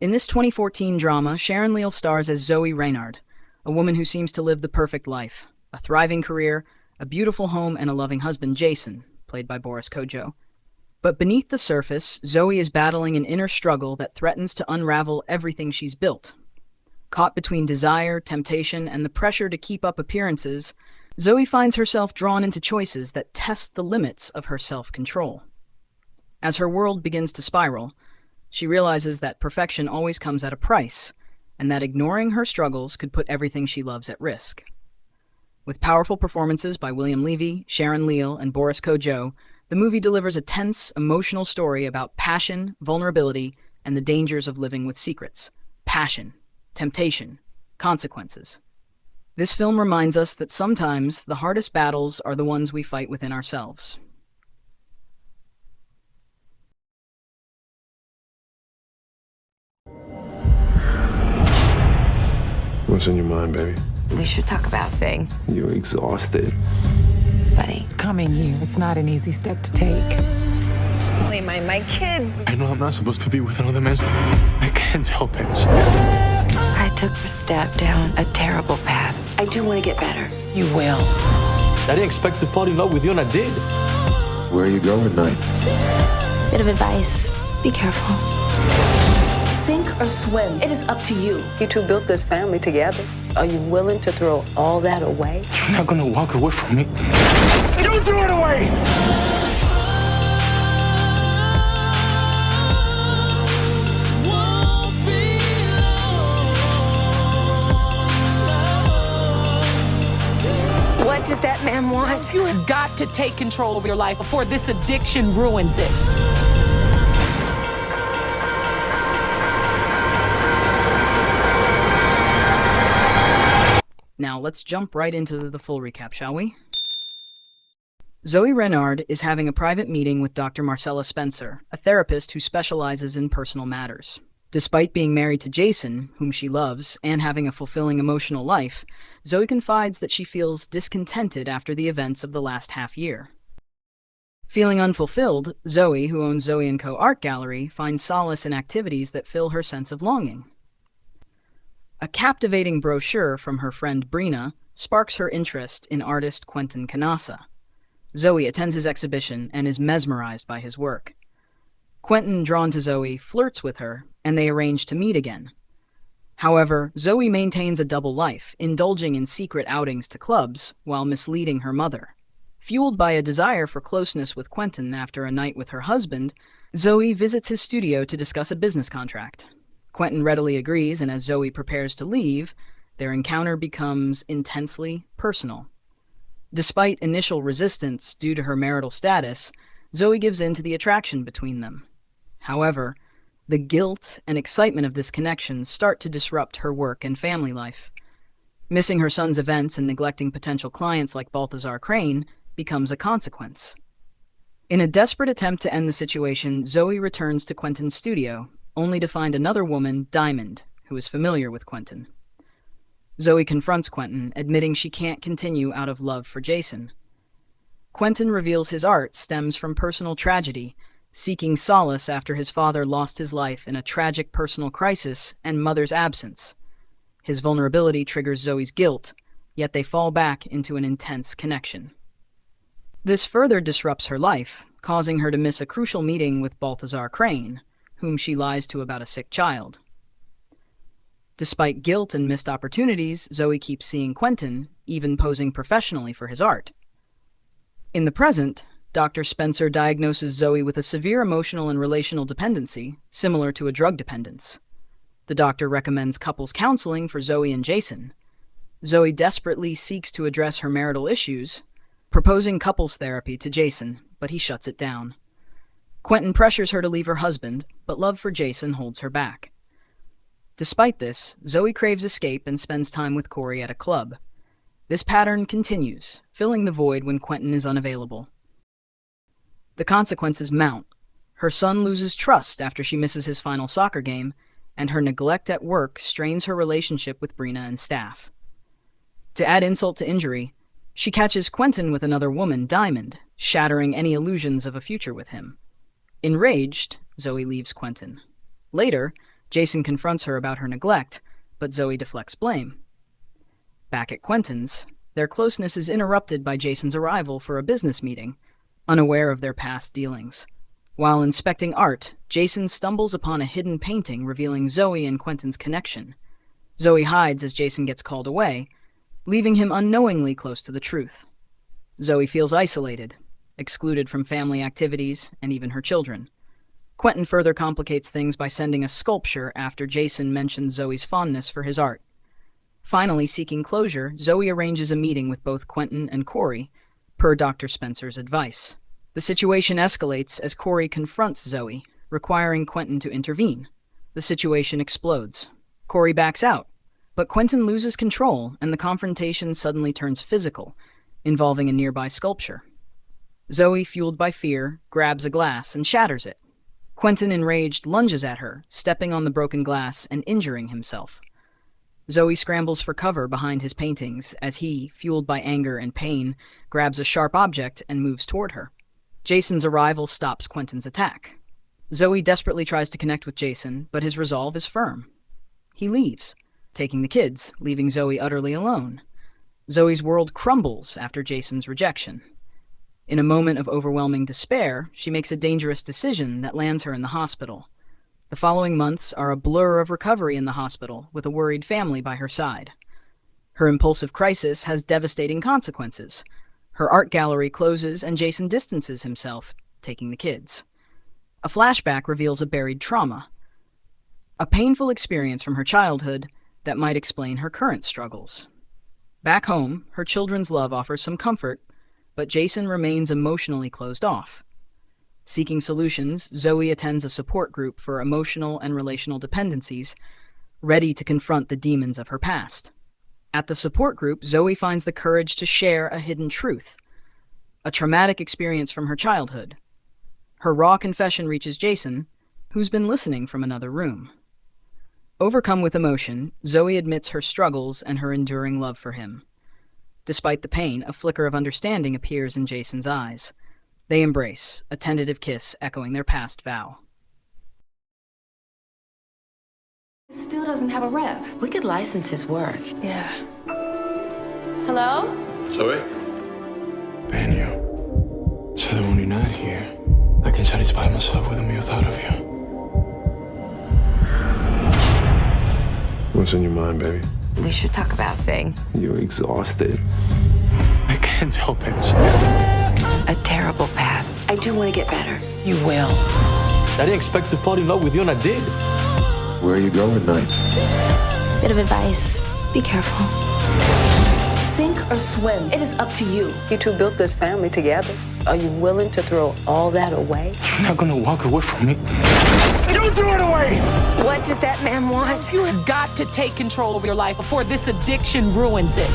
In this 2014 drama, Sharon Leal stars as Zoe Reynard, a woman who seems to live the perfect life, a thriving career, a beautiful home, and a loving husband, Jason, played by Boris Kodjoe. But beneath the surface, Zoe is battling an inner struggle that threatens to unravel everything she's built. Caught between desire, temptation, and the pressure to keep up appearances, Zoe finds herself drawn into choices that test the limits of her self-control. As her world begins to spiral, she realizes that perfection always comes at a price, and that ignoring her struggles could put everything she loves at risk. With powerful performances by William Levy, Sharon Leal, and Boris Kodjoe, the movie delivers a tense, emotional story about passion, vulnerability, and the dangers of living with secrets. Passion, temptation, consequences. This film reminds us that sometimes the hardest battles are the ones we fight within ourselves. What's in your mind, baby? We should talk about things. You're exhausted. Buddy. Coming here, it's not an easy step to take. Say my kids. I know I'm not supposed to be with another man. I can't help it. I took a step down a terrible path. I do want to get better. You will. I didn't expect to fall in love with you, and I did. Where you go at night? Bit of advice. Be careful. Sink or swim. It is up to you. You two built this family together. Are you willing to throw all that away? You're not gonna walk away from me. You threw it away! What did that man want? You have got to take control of your life before this addiction ruins it. Now, let's jump right into the full recap, shall we? Zoe Reynard is having a private meeting with Dr. Marcella Spencer, a therapist who specializes in personal matters. Despite being married to Jason, whom she loves, and having a fulfilling emotional life, Zoe confides that she feels discontented after the events of the last half year. Feeling unfulfilled, Zoe, who owns Zoe & Co. Art Gallery, finds solace in activities that fill her sense of longing. A captivating brochure from her friend Brina sparks her interest in artist Quentin Canassa. Zoe attends his exhibition and is mesmerized by his work. Quentin, drawn to Zoe, flirts with her, and they arrange to meet again. However, Zoe maintains a double life, indulging in secret outings to clubs while misleading her mother. Fueled by a desire for closeness with Quentin after a night with her husband, Zoe visits his studio to discuss a business contract. Quentin readily agrees, and as Zoe prepares to leave, their encounter becomes intensely personal. Despite initial resistance due to her marital status, Zoe gives in to the attraction between them. However, the guilt and excitement of this connection start to disrupt her work and family life. Missing her son's events and neglecting potential clients like Balthazar Crane becomes a consequence. In a desperate attempt to end the situation, Zoe returns to Quentin's studio, only to find another woman, Diamond, who is familiar with Quentin. Zoe confronts Quentin, admitting she can't continue out of love for Jason. Quentin reveals his art stems from personal tragedy, seeking solace after his father lost his life in a tragic personal crisis and mother's absence. His vulnerability triggers Zoe's guilt, yet they fall back into an intense connection. This further disrupts her life, causing her to miss a crucial meeting with Balthazar Crane, whom she lies to about a sick child. Despite guilt and missed opportunities, Zoe keeps seeing Quentin, even posing professionally for his art. In the present, Dr. Spencer diagnoses Zoe with a severe emotional and relational dependency, similar to a drug dependence. The doctor recommends couples counseling for Zoe and Jason. Zoe desperately seeks to address her marital issues, proposing couples therapy to Jason, but he shuts it down. Quentin pressures her to leave her husband, but love for Jason holds her back. Despite this, Zoe craves escape and spends time with Corey at a club. This pattern continues, filling the void when Quentin is unavailable. The consequences mount. Her son loses trust after she misses his final soccer game, and her neglect at work strains her relationship with Brina and staff. To add insult to injury, she catches Quentin with another woman, Diamond, shattering any illusions of a future with him. Enraged, Zoe leaves Quentin. Later, Jason confronts her about her neglect, but Zoe deflects blame. Back at Quentin's, their closeness is interrupted by Jason's arrival for a business meeting, unaware of their past dealings. While inspecting art, Jason stumbles upon a hidden painting revealing Zoe and Quentin's connection. Zoe hides as Jason gets called away, leaving him unknowingly close to the truth. Zoe feels isolated, excluded from family activities and even her children. Quentin further complicates things by sending a sculpture after Jason mentions Zoe's fondness for his art. Finally, seeking closure, Zoe arranges a meeting with both Quentin and Corey, per Dr. Spencer's advice. The situation escalates as Corey confronts Zoe, requiring Quentin to intervene. The situation explodes. Corey backs out, but Quentin loses control and the confrontation suddenly turns physical, involving a nearby sculpture. Zoe, fueled by fear, grabs a glass and shatters it. Quentin, enraged, lunges at her, stepping on the broken glass and injuring himself. Zoe scrambles for cover behind his paintings as he, fueled by anger and pain, grabs a sharp object and moves toward her. Jason's arrival stops Quentin's attack. Zoe desperately tries to connect with Jason, but his resolve is firm. He leaves, taking the kids, leaving Zoe utterly alone. Zoe's world crumbles after Jason's rejection. In a moment of overwhelming despair, she makes a dangerous decision that lands her in the hospital. The following months are a blur of recovery in the hospital, with a worried family by her side. Her impulsive crisis has devastating consequences. Her art gallery closes and Jason distances himself, taking the kids. A flashback reveals a buried trauma, a painful experience from her childhood that might explain her current struggles. Back home, her children's love offers some comfort, but Jason remains emotionally closed off. Seeking solutions, Zoe attends a support group for emotional and relational dependencies, ready to confront the demons of her past. At the support group, Zoe finds the courage to share a hidden truth, a traumatic experience from her childhood. Her raw confession reaches Jason, who's been listening from another room. Overcome with emotion, Zoe admits her struggles and her enduring love for him. Despite the pain, a flicker of understanding appears in Jason's eyes. They embrace, a tentative kiss echoing their past vow. Still doesn't have a rep. We could license his work. Yeah. Hello? Zoe? Ben, you. So that when you're not here, I can satisfy myself with a mere thought of you. What's in your mind, baby? We should talk about things. You're exhausted. I can't help it. A terrible path. I do want to get better. You will. I didn't expect to fall in love with you, and I did. Where are you going tonight? Bit of advice. Be careful. Sink or swim. It is up to you. You two built this family together. Are you willing to throw all that away? You're not gonna walk away from me. You threw it away! What did that man want? You have got to take control of your life before this addiction ruins it.